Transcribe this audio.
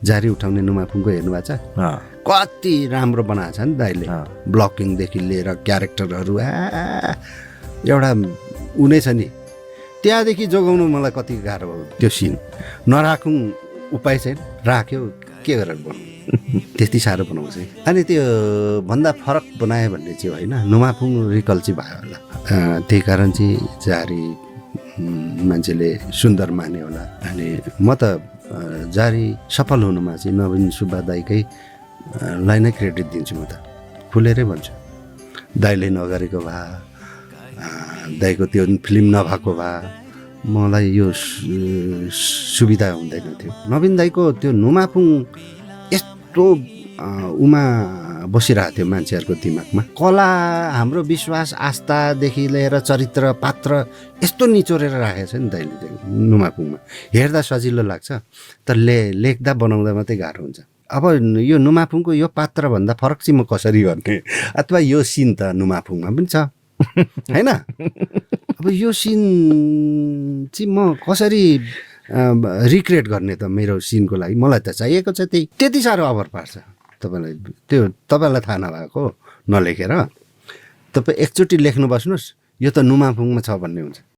जारी उठाउने नुमाफुङको हेर्नु भएको छ कति राम्रो बनाएको छ नि दाइले ब्लकिङदेखि लिएर क्यारेक्टरहरू एउटा उनै छ नि त्यहाँदेखि जोगाउनु मलाई कति गाह्रो भयो त्यो सिन नराखौँ उपाय छैन राख्यो के गरेर बनाउँ त्यति साह्रो बनाउँछ अनि त्यो भन्दा फरक बनायो भन्ने चाहिँ होइन नुमाफुङ रिकल चाहिँ भयो होला त्यही कारण चाहिँ जारी मान्छेले सुन्दर मान्यो होला अनि म त जारी सफल हुनुमा चाहिँ नवीन सुब्बा दाइकै लाई नै क्रेडिट दिन्छु म त खुलेरै भन्छु दाइले नगरेको भए दाइको त्यो फिल्म नभएको भए मलाई यो सुविधा हुँदैन थियो नवीन दाइको त्यो नुमाफुङ यस्तो उमा बसिरहेको थियो मान्छेहरूको दिमागमा कला हाम्रो विश्वास आस्थादेखि लिएर चरित्र पात्र यस्तो निचोरेर राखेको छ नि दाइले नुमाफुङमा हेर्दा सजिलो लाग्छ तर लेख्दा बनाउँदा मात्रै गाह्रो हुन्छ अब यो नुमाफुङको यो पात्रभन्दा फरक चाहिँ म कसरी गर्ने अथवा यो सिन त नुमाफुङमा पनि छ होइन अब यो सिन चाहिँ म कसरी रिक्रिएट गर्ने त मेरो सिनको लागि मलाई त चाहिएको छ त्यति साह्रो अभर पार्छ तपाईँलाई थाहा नभएको नलेखेर तपाईँ एकचोटि लेख्नु बस्नुहोस् यो त नुमाफुङमा छ भन्ने हुन्छ